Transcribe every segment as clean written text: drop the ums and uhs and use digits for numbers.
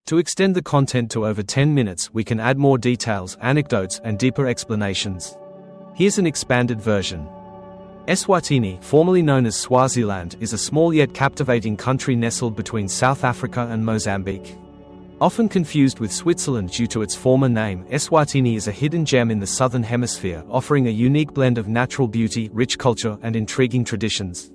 To extend the content to over 10 minutes, we can add more details, anecdotes, and deeper explanations. Here's an expanded version. Eswatini, formerly known as Swaziland, is a small yet captivating country nestled between South Africa and Mozambique. Often confused with Switzerland due to its former name, Eswatini is a hidden gem in the southern hemisphere, offering a unique blend of natural beauty, rich culture, and intriguing traditions.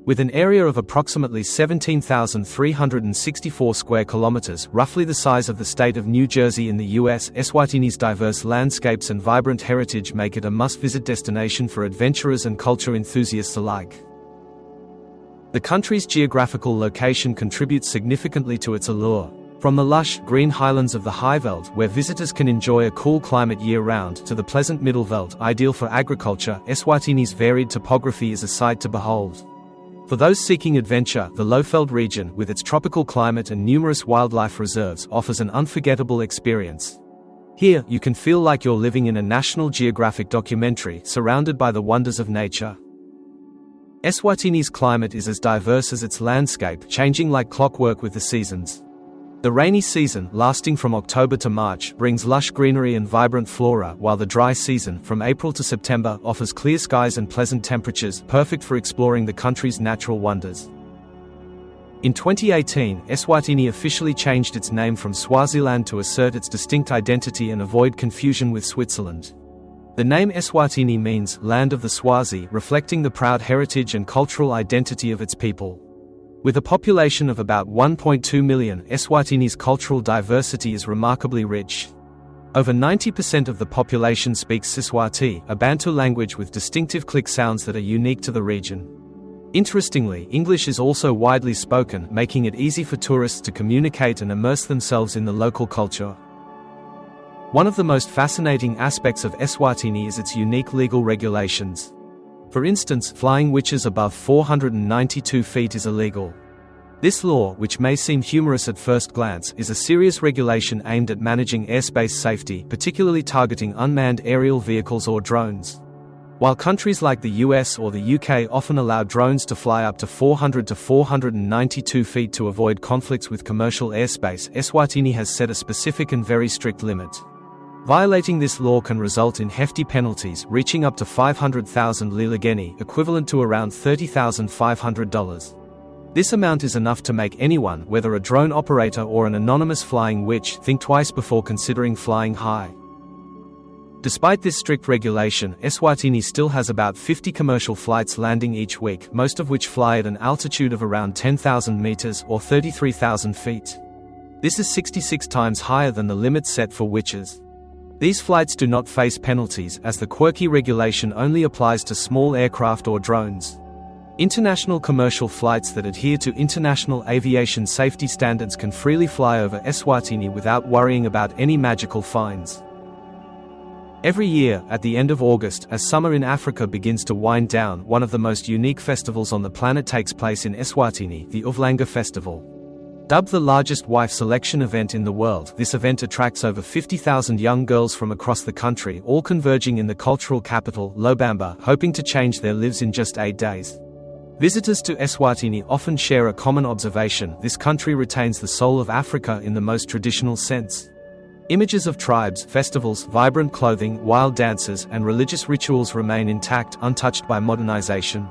With an area of approximately 17,364 square kilometers, roughly the size of the state of New Jersey in the US, Eswatini's diverse landscapes and vibrant heritage make it a must-visit destination for adventurers and culture enthusiasts alike. The country's geographical location contributes significantly to its allure. From the lush, green highlands of the Highveld, where visitors can enjoy a cool climate year-round, to the pleasant Middelveld, ideal for agriculture, Eswatini's varied topography is a sight to behold. For those seeking adventure, the Lowveld region, with its tropical climate and numerous wildlife reserves, offers an unforgettable experience. Here, you can feel like you're living in a National Geographic documentary, surrounded by the wonders of nature. Eswatini's climate is as diverse as its landscape, changing like clockwork with the seasons. The rainy season, lasting from October to March, brings lush greenery and vibrant flora, while the dry season, from April to September, offers clear skies and pleasant temperatures, perfect for exploring the country's natural wonders. In 2018, Eswatini officially changed its name from Swaziland to assert its distinct identity and avoid confusion with Switzerland. The name Eswatini means "land of the Swazi," reflecting the proud heritage and cultural identity of its people. With a population of about 1.2 million, Eswatini's cultural diversity is remarkably rich. Over 90% of the population speaks Siswati, a Bantu language with distinctive click sounds that are unique to the region. Interestingly, English is also widely spoken, making it easy for tourists to communicate and immerse themselves in the local culture. One of the most fascinating aspects of Eswatini is its unique legal regulations. For instance, flying witches above 492 feet is illegal. This law, which may seem humorous at first glance, is a serious regulation aimed at managing airspace safety, particularly targeting unmanned aerial vehicles or drones. While countries like the US or the UK often allow drones to fly up to 400 to 492 feet to avoid conflicts with commercial airspace, Eswatini has set a specific and very strict limit. Violating this law can result in hefty penalties, reaching up to 500,000 lilageni, equivalent to around $30,500. This amount is enough to make anyone, whether a drone operator or an anonymous flying witch, think twice before considering flying high. Despite this strict regulation, Eswatini still has about 50 commercial flights landing each week, most of which fly at an altitude of around 10,000 meters or 33,000 feet. This is 66 times higher than the limit set for witches. These flights do not face penalties, as the quirky regulation only applies to small aircraft or drones. International commercial flights that adhere to international aviation safety standards can freely fly over Eswatini without worrying about any magical fines. Every year, at the end of August, as summer in Africa begins to wind down, one of the most unique festivals on the planet takes place in Eswatini, the Umhlanga Festival. Dubbed the largest wife selection event in the world, this event attracts over 50,000 young girls from across the country, all converging in the cultural capital, Lobamba, hoping to change their lives in just 8 days. Visitors to Eswatini often share a common observation: this country retains the soul of Africa in the most traditional sense. Images of tribes, festivals, vibrant clothing, wild dances, and religious rituals remain intact, untouched by modernization.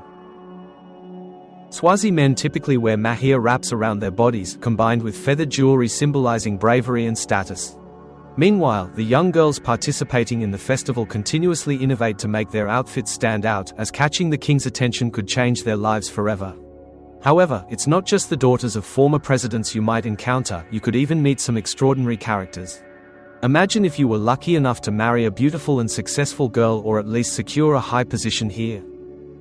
Swazi men typically wear mahia wraps around their bodies, combined with feathered jewelry symbolizing bravery and status. Meanwhile, the young girls participating in the festival continuously innovate to make their outfits stand out, as catching the king's attention could change their lives forever. However, it's not just the daughters of former presidents you might encounter, you could even meet some extraordinary characters. Imagine if you were lucky enough to marry a beautiful and successful girl, or at least secure a high position here.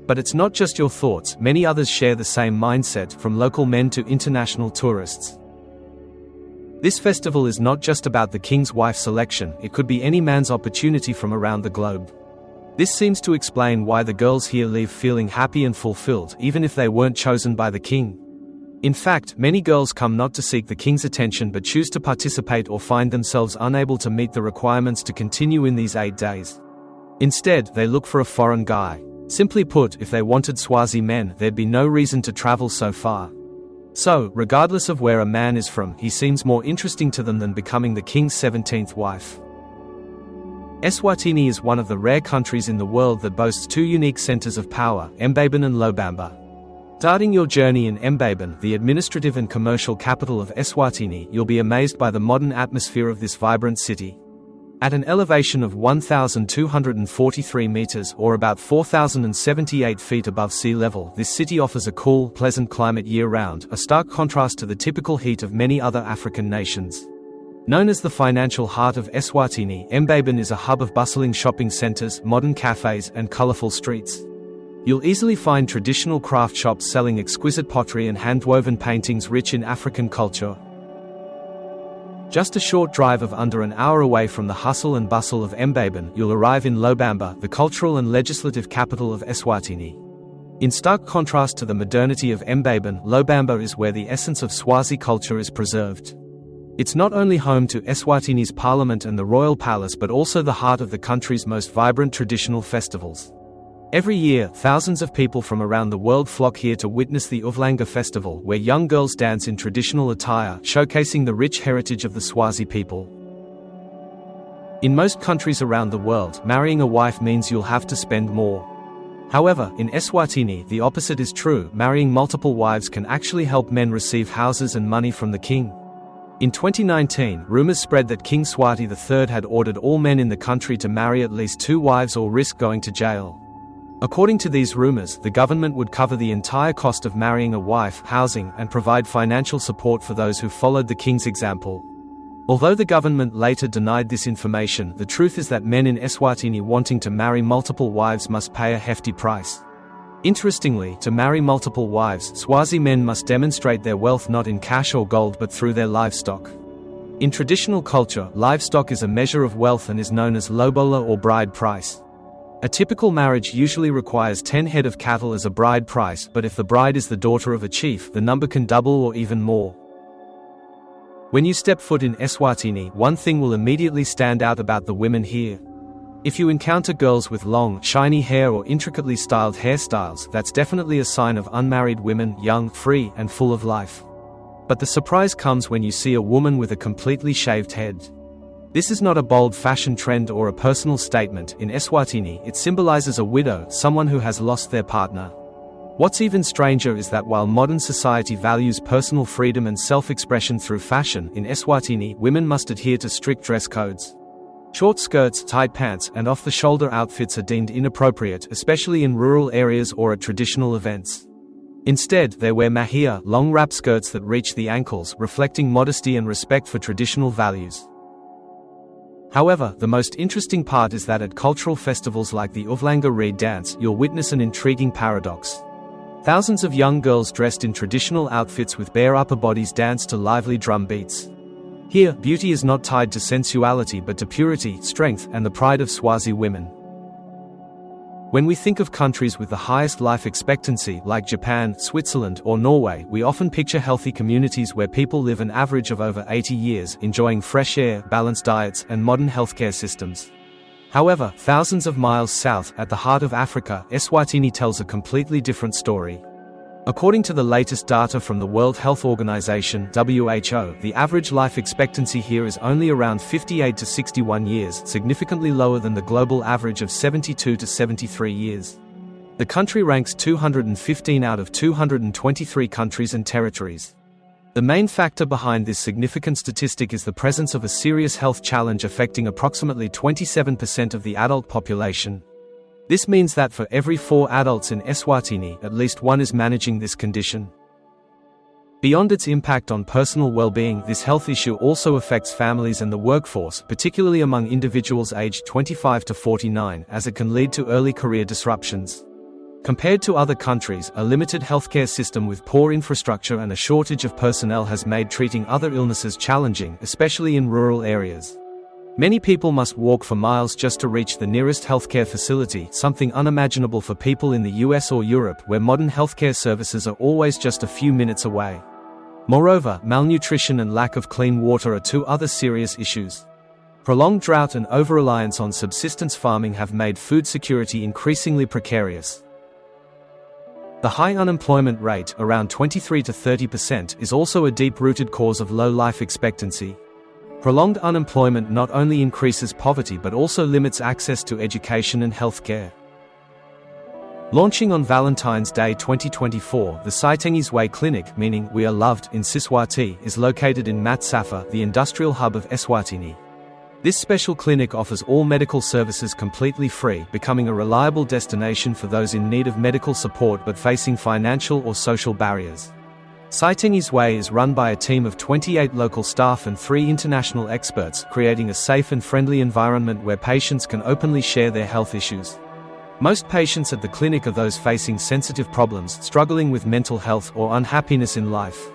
But it's not just your thoughts, many others share the same mindset, from local men to international tourists. This festival is not just about the king's wife selection, it could be any man's opportunity from around the globe. This seems to explain why the girls here leave feeling happy and fulfilled, even if they weren't chosen by the king. In fact, many girls come not to seek the king's attention but choose to participate or find themselves unable to meet the requirements to continue in these 8 days. Instead, they look for a foreign guy. Simply put, if they wanted Swazi men, there'd be no reason to travel so far. So, regardless of where a man is from, he seems more interesting to them than becoming the king's 17th wife. Eswatini is one of the rare countries in the world that boasts two unique centers of power, mbabane and lobamba. Starting your journey in mbabane, the administrative and commercial capital of Eswatini, you'll be amazed by the modern atmosphere of this vibrant city. At an elevation of 1,243 meters, or about 4,078 feet above sea level, this city offers a cool, pleasant climate year-round, a stark contrast to the typical heat of many other African nations. Known as the financial heart of Eswatini, mbabane is a hub of bustling shopping centers, modern cafes, and colorful streets. You'll easily find traditional craft shops selling exquisite pottery and hand-woven paintings rich in African culture. Just a short drive of under an hour away from the hustle and bustle of mbabane, you'll arrive in Lobamba, the cultural and legislative capital of Eswatini. In stark contrast to the modernity of mbabane, Lobamba is where the essence of Swazi culture is preserved. It's not only home to Eswatini's parliament and the royal palace but also the heart of the country's most vibrant traditional festivals. Every year, thousands of people from around the world flock here to witness the umhlanga festival, where young girls dance in traditional attire, showcasing the rich heritage of the Swazi people. In most countries around the world, marrying a wife means you'll have to spend more. However, in Eswatini, the opposite is true. Marrying multiple wives can actually help men receive houses and money from the king. In 2019, rumors spread that King Swati III had ordered all men in the country to marry at least 2 wives or risk going to jail. According to these rumors, the government would cover the entire cost of marrying a wife, housing, and provide financial support for those who followed the king's example. Although the government later denied this information, the truth is that men in Eswatini wanting to marry multiple wives must pay a hefty price. Interestingly, to marry multiple wives, Swazi men must demonstrate their wealth not in cash or gold but through their livestock. In traditional culture, livestock is a measure of wealth and is known as lobola or bride price. A typical marriage usually requires 10 head of cattle as a bride price, but if the bride is the daughter of a chief, the number can double or even more. When you step foot in Eswatini, one thing will immediately stand out about the women here. If you encounter girls with long, shiny hair or intricately styled hairstyles, that's definitely a sign of unmarried women, young, free, and full of life. But the surprise comes when you see a woman with a completely shaved head. This is not a bold fashion trend or a personal statement. In Eswatini, it symbolizes a widow, someone who has lost their partner. What's even stranger is that while modern society values personal freedom and self-expression through fashion, in Eswatini, women must adhere to strict dress codes. Short skirts, tight pants, and off-the-shoulder outfits are deemed inappropriate, especially in rural areas or at traditional events. Instead, they wear mahia, long wrap skirts that reach the ankles, reflecting modesty and respect for traditional values. However, the most interesting part is that at cultural festivals like the umhlanga reed dance, you'll witness an intriguing paradox. Thousands of young girls dressed in traditional outfits with bare upper bodies dance to lively drum beats. Here, beauty is not tied to sensuality but to purity, strength, and the pride of Swazi women. When we think of countries with the highest life expectancy, like Japan, Switzerland, or Norway, we often picture healthy communities where people live an average of over 80 years, enjoying fresh air, balanced diets, and modern healthcare systems. However, thousands of miles south, at the heart of Africa, Eswatini tells a completely different story. According to the latest data from the World Health Organization (WHO), the average life expectancy here is only around 58 to 61 years, significantly lower than the global average of 72 to 73 years. The country ranks 215 out of 223 countries and territories. The main factor behind this significant statistic is the presence of a serious health challenge affecting approximately 27% of the adult population. This means that for every 4 adults in Eswatini, at least one is managing this condition. Beyond its impact on personal well-being, this health issue also affects families and the workforce, particularly among individuals aged 25 to 49, as it can lead to early career disruptions. Compared to other countries, a limited healthcare system with poor infrastructure and a shortage of personnel has made treating other illnesses challenging, especially in rural areas. Many people must walk for miles just to reach the nearest healthcare facility, something unimaginable for people in the US or Europe, where modern healthcare services are always just a few minutes away. Moreover, malnutrition and lack of clean water are 2 other serious issues. Prolonged drought and over-reliance on subsistence farming have made food security increasingly precarious. The high unemployment rate, around 23 to 30%, is also a deep-rooted cause of low life expectancy. Prolonged unemployment not only increases poverty but also limits access to education and healthcare. Launching on Valentine's Day 2024, the Saitengi's Way Clinic, meaning "We Are Loved" in Siswati, is located in Matsafa, the industrial hub of Eswatini. This special clinic offers all medical services completely free, becoming a reliable destination for those in need of medical support but facing financial or social barriers. Saitengi's Way is run by a team of 28 local staff and 3 international experts, creating a safe and friendly environment where patients can openly share their health issues. Most patients at the clinic are those facing sensitive problems, struggling with mental health or unhappiness in life.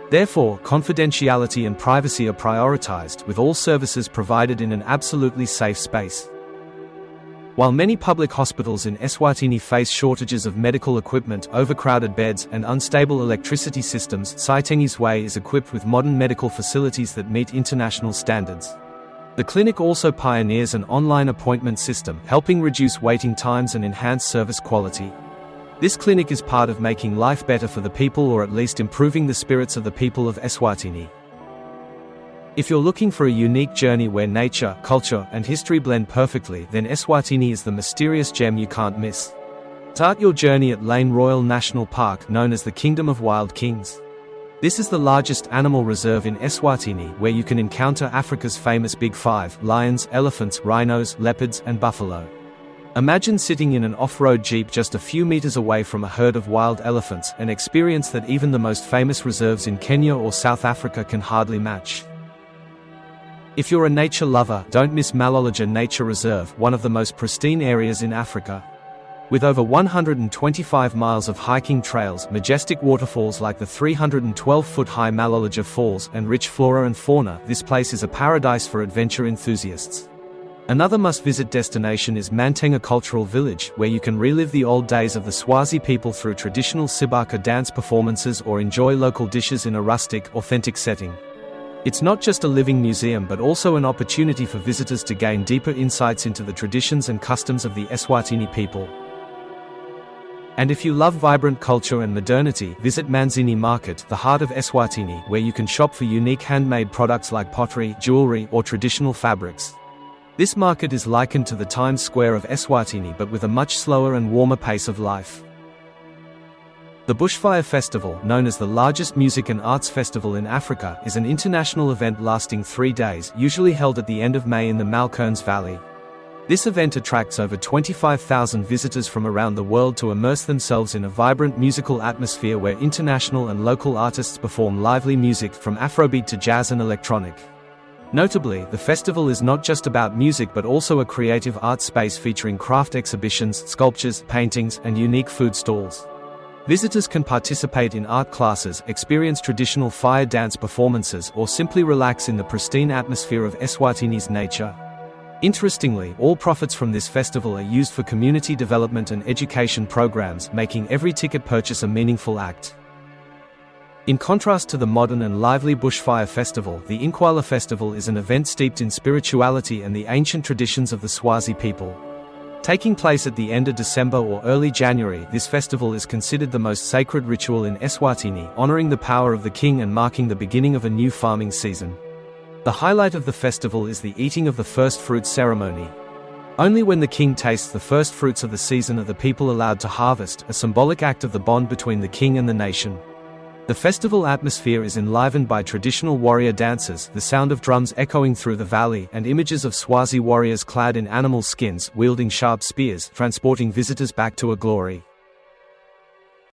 Therefore, confidentiality and privacy are prioritized, with all services provided in an absolutely safe space. While many public hospitals in Eswatini face shortages of medical equipment, overcrowded beds, and unstable electricity systems, Saitengi's Way is equipped with modern medical facilities that meet international standards. The clinic also pioneers an online appointment system, helping reduce waiting times and enhance service quality. This clinic is part of making life better for the people, or at least improving the spirits of the people of Eswatini. If you're looking for a unique journey where nature, culture, and history blend perfectly, then Eswatini is the mysterious gem you can't miss. Start your journey at Lane Royal National Park, known as the Kingdom of Wild Kings. This is the largest animal reserve in Eswatini, where you can encounter Africa's famous Big Five: lions, elephants, rhinos, leopards, and buffalo. Imagine sitting in an off-road jeep just a few meters away from a herd of wild elephants, an experience that even the most famous reserves in Kenya or South Africa can hardly match. If you're a nature lover, don't miss Malolotja Nature Reserve, one of the most pristine areas in Africa. With over 125 miles of hiking trails, majestic waterfalls like the 312-foot-high Malolotja Falls, and rich flora and fauna, this place is a paradise for adventure enthusiasts. Another must-visit destination is Mantenga Cultural Village, where you can relive the old days of the Swazi people through traditional Sibaka dance performances or enjoy local dishes in a rustic, authentic setting. It's not just a living museum but also an opportunity for visitors to gain deeper insights into the traditions and customs of the Eswatini people. And if you love vibrant culture and modernity, visit Manzini Market, the heart of Eswatini, where you can shop for unique handmade products like pottery, jewelry, or traditional fabrics. This market is likened to the Times Square of Eswatini but with a much slower and warmer pace of life. The Bushfire Festival, known as the largest music and arts festival in Africa, is an international event lasting 3 days, usually held at the end of May in the Malkerns Valley. This event attracts over 25,000 visitors from around the world to immerse themselves in a vibrant musical atmosphere where international and local artists perform lively music from Afrobeat to jazz and electronic. Notably, the festival is not just about music but also a creative art space featuring craft exhibitions, sculptures, paintings, and unique food stalls. Visitors can participate in art classes, experience traditional fire dance performances, or simply relax in the pristine atmosphere of Eswatini's nature. Interestingly, all profits from this festival are used for community development and education programs, making every ticket purchase a meaningful act. In contrast to the modern and lively Bushfire Festival, the Inkwala Festival is an event steeped in spirituality and the ancient traditions of the Swazi people. Taking place at the end of December or early January, this festival is considered the most sacred ritual in Eswatini, honoring the power of the king and marking the beginning of a new farming season. The highlight of the festival is the eating of the first fruits ceremony. Only when the king tastes the first fruits of the season are the people allowed to harvest, a symbolic act of the bond between the king and the nation. The festival atmosphere is enlivened by traditional warrior dances, the sound of drums echoing through the valley, and images of Swazi warriors clad in animal skins, wielding sharp spears, transporting visitors back to a glory.